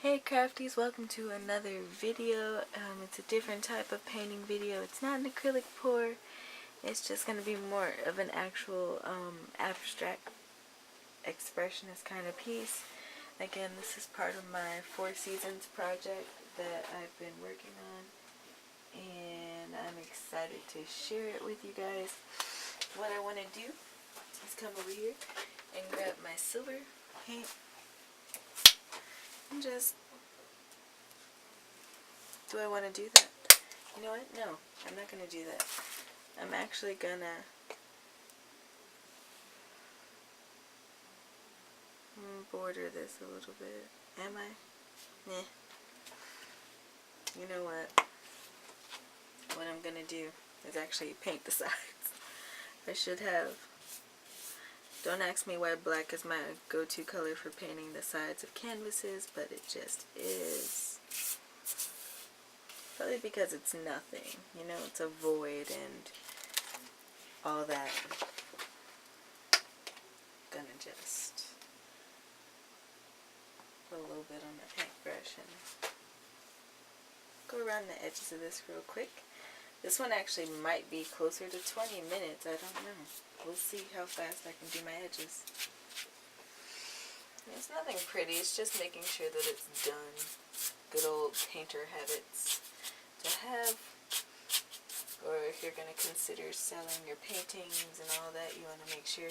Hey crafties, welcome to another video. It's a different type of painting video. It's not an acrylic pour. It's just going to be more of an actual abstract expressionist kind of piece. Again, this is part of my 4 Seasons project that I've been working on, and I'm excited to share it with you guys. What I want to do is come over here and grab my silver paint and just, do I want to do that? You know what? No, I'm not going to do that. I'm actually going to border this a little bit. Am I? Nah. You know what? What I'm going to do is actually paint the sides. I should have. Don't ask me why black is my go-to color for painting the sides of canvases, but it just is. Probably because it's nothing, you know, it's a void and all that. Gonna just put a little bit on the paintbrush and go around the edges of this real quick. This one actually might be closer to 20 minutes, I don't know. We'll see how fast I can do my edges. It's nothing pretty, it's just making sure that it's done. Good old painter habits to have, or if you're going to consider selling your paintings and all that, you want to make sure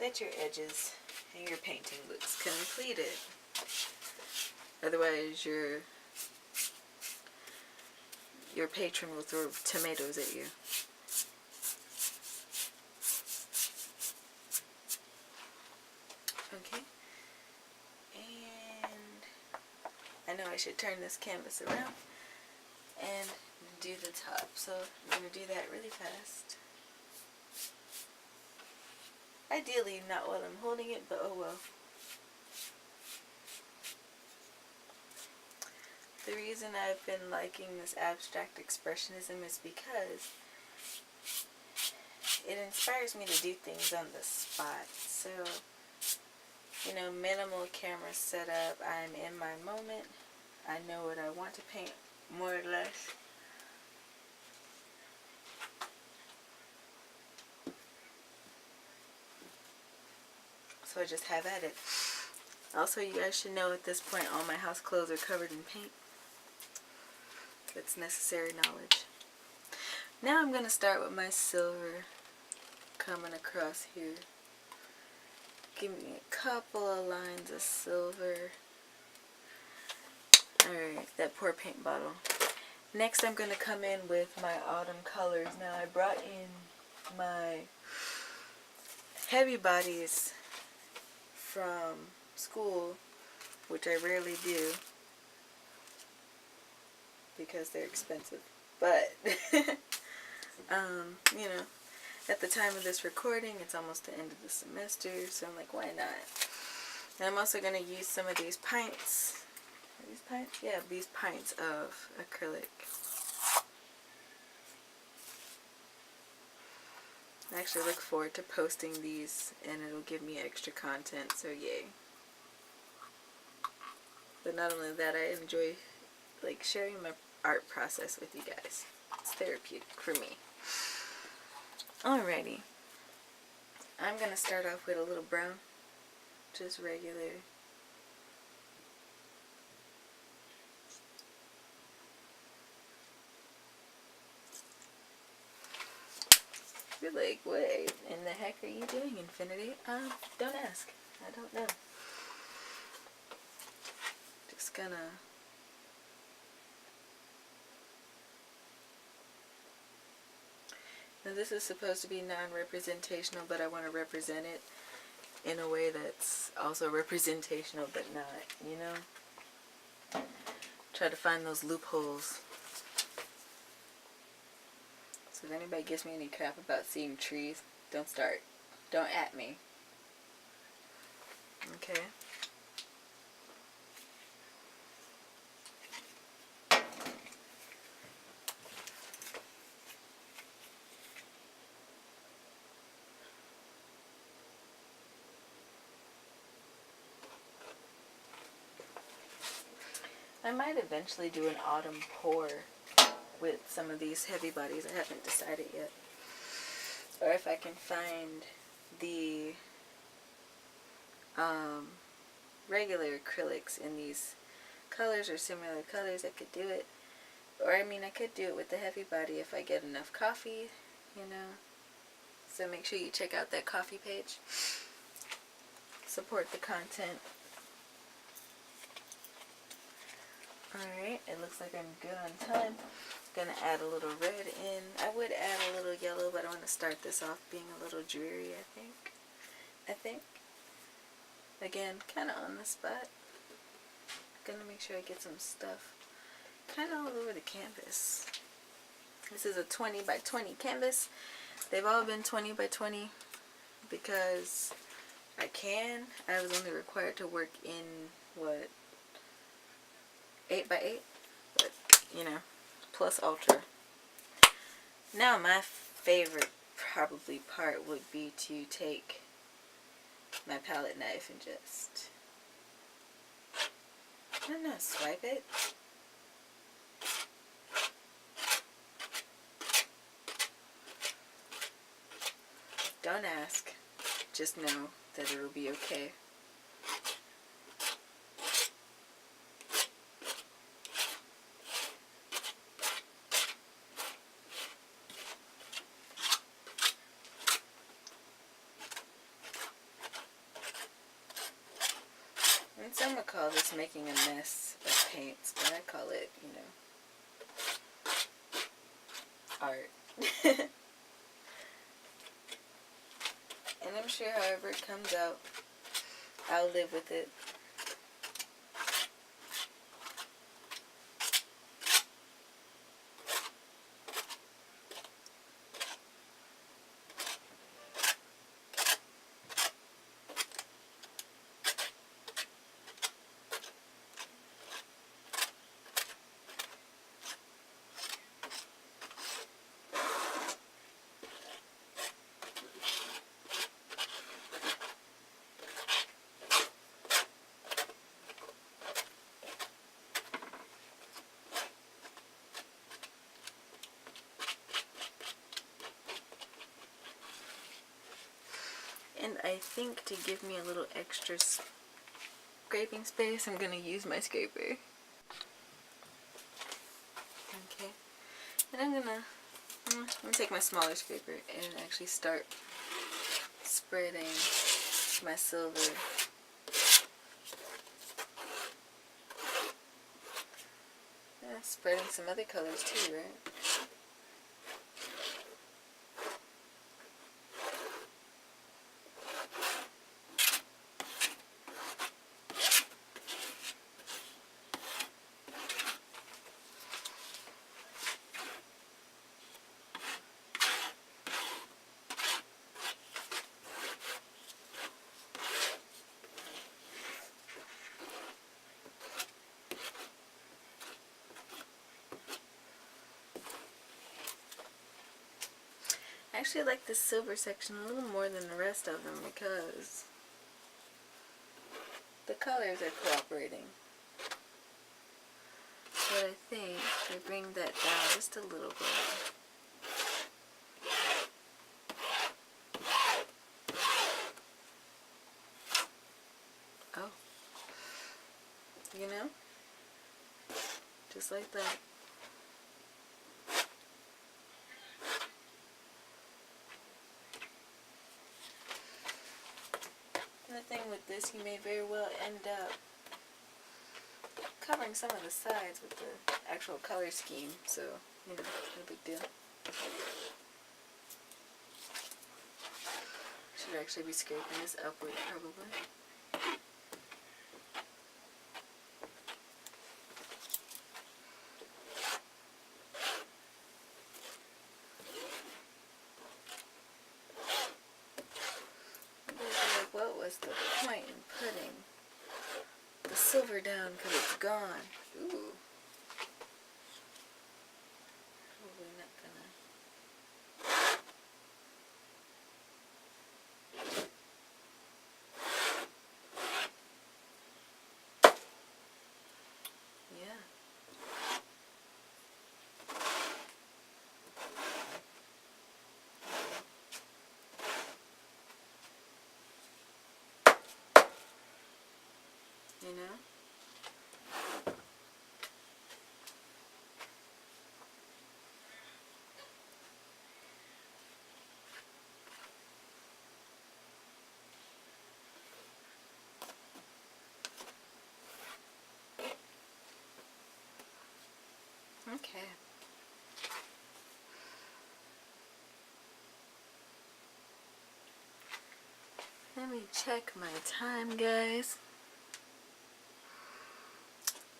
that your edges and your painting looks completed. Otherwise your patron will throw tomatoes at you. Okay, and I know I should turn this canvas around and do the top, so I'm going to do that really fast. Ideally not while I'm holding it, but oh well. The reason I've been liking this abstract expressionism is because it inspires me to do things on the spot. So, you know, minimal camera setup, I'm in my moment, I know what I want to paint, more or less. So I just have at it. Also, you guys should know at this point all my house clothes are covered in paint. It's necessary knowledge. Now I'm going to start with my silver coming across here. Give me a couple of lines of silver. Alright, that poor paint bottle. Next I'm going to come in with my autumn colors. Now I brought in my heavy bodies from school, which I rarely do because they're expensive. But, you know, at the time of this recording, it's almost the end of the semester, so I'm like, why not? And I'm also going to use some of these pints. Are these pints? Yeah, these pints of acrylic. I actually look forward to posting these, and it'll give me extra content, so yay. But not only that, I enjoy like sharing my art process with you guys. It's therapeutic for me. Alrighty. I'm going to start off with a little brown. Just regular. You're like, what in the heck are you doing, Infiniti? Don't ask. I don't know. Just gonna now this is supposed to be non-representational, but I want to represent it in a way that's also representational but not, you know? Try to find those loopholes. So if anybody gives me any crap about seeing trees, don't start. Don't at me. Okay? I might eventually do an autumn pour with some of these heavy bodies. I haven't decided yet. Or if I can find the regular acrylics in these colors or similar colors, I could do it. Or I mean, I could do it with the heavy body if I get enough coffee, you know. So make sure you check out that coffee page. Support the content. Alright, it looks like I'm good on time. Gonna add a little red in. I would add a little yellow, but I want to start this off being a little dreary, I think. Again, kind of on the spot. Gonna make sure I get some stuff kind of all over the canvas. This is a 20 by 20 canvas. They've all been 20 by 20 because I can. I was only required to work in, what, 8 by 8? But, you know, plus ultra. Now my favorite probably part would be to take my palette knife and just, I don't know, swipe it. Don't ask, just know that it'll be okay. And some would call this making a mess of paints, but I call it, you know, art. And I'm sure however it comes out, I'll live with it. And I think to give me a little extra scraping space, I'm going to use my scraper. Okay. And I'm going to take my smaller scraper and actually start spreading my silver. Yeah, spreading some other colors too, right? I actually like the silver section a little more than the rest of them because the colors are cooperating. But I think I bring that down just a little bit. Oh. You know? Just like that. And the thing with this, you may very well end up covering some of the sides with the actual color scheme, so, you know, no big deal. Should actually be scraping this upward, probably. What was the point in putting the silver down because it's gone? Ooh. Probably not gonna. Yeah. know? Okay. Let me check my time, guys.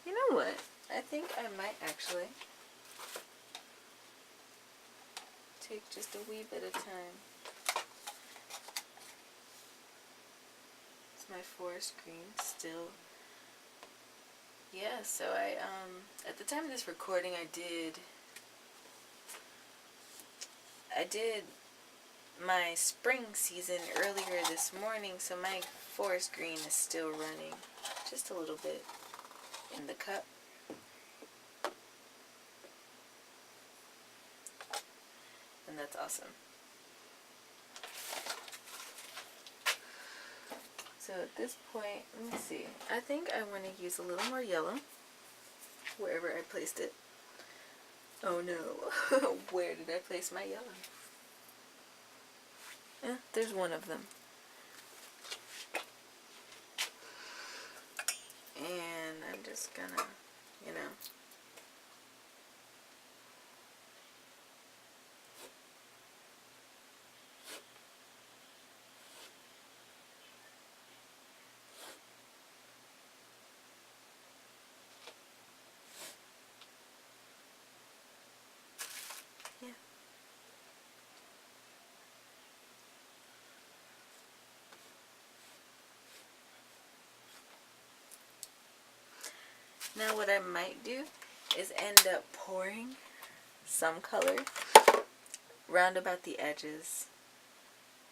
You know what? I think I might actually take just a wee bit of time. It's my forest green still. Yeah, so I at the time of this recording I did my spring season earlier this morning, so my forest green is still running just a little bit in the cup. And that's awesome. So at this point, let me see. I think I want to use a little more yellow wherever I placed it. Oh no. Where did I place my yellow? There's one of them. And I'm just gonna, you know. Yeah. Now what I might do is end up pouring some color round about the edges.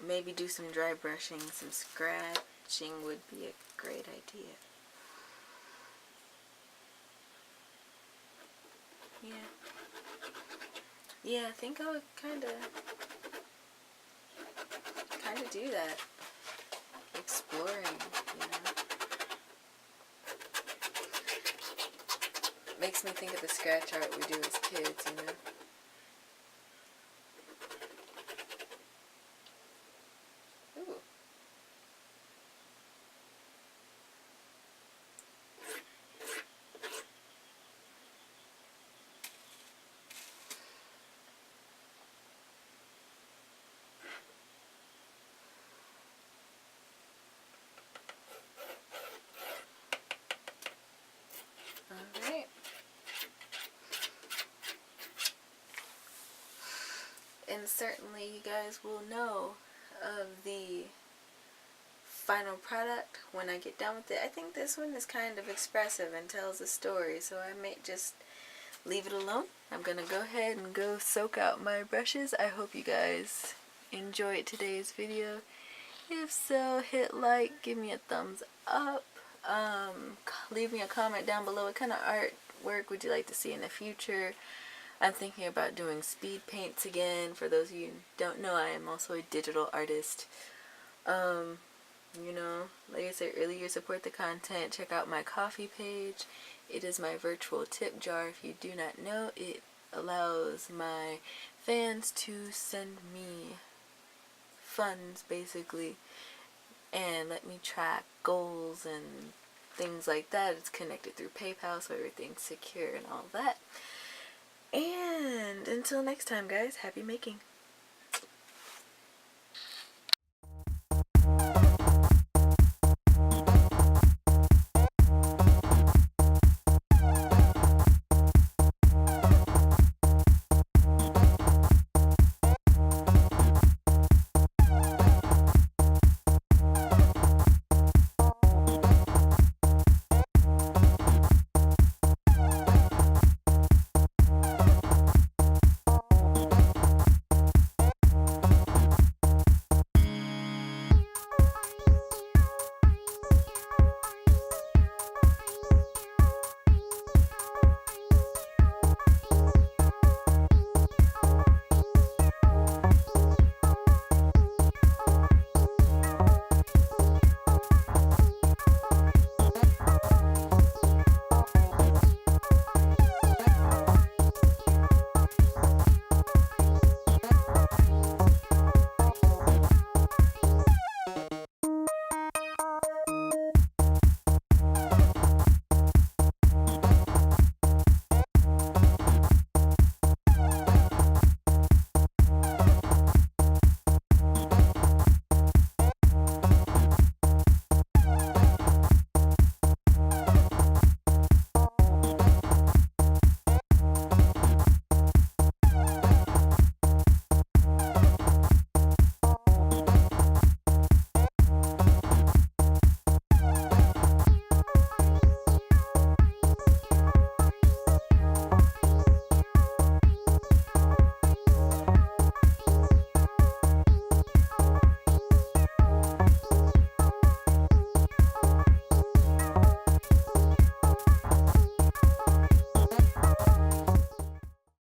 Maybe do some dry brushing, some scratching would be a great idea. Yeah. Yeah, I think I would kinda do that. Exploring, you know. Makes me think of the scratch art we do as kids, you know. Ooh. Alright. And certainly you guys will know of the final product when I get done with it. I think this one is kind of expressive and tells a story, so I may just leave it alone. I'm gonna go ahead and go soak out my brushes. I hope you guys enjoyed today's video. If so, hit like, give me a thumbs up, leave me a comment down below. What kind of artwork would you like to see in the future? I'm thinking about doing speed paints again. For those of you who don't know, I am also a digital artist. You know, like I said earlier, support the content. Check out my Ko-fi page. It is my virtual tip jar. If you do not know, it allows my fans to send me funds, basically, and let me track goals and things like that. It's connected through PayPal, so everything's secure and all that. And until next time, guys, happy making.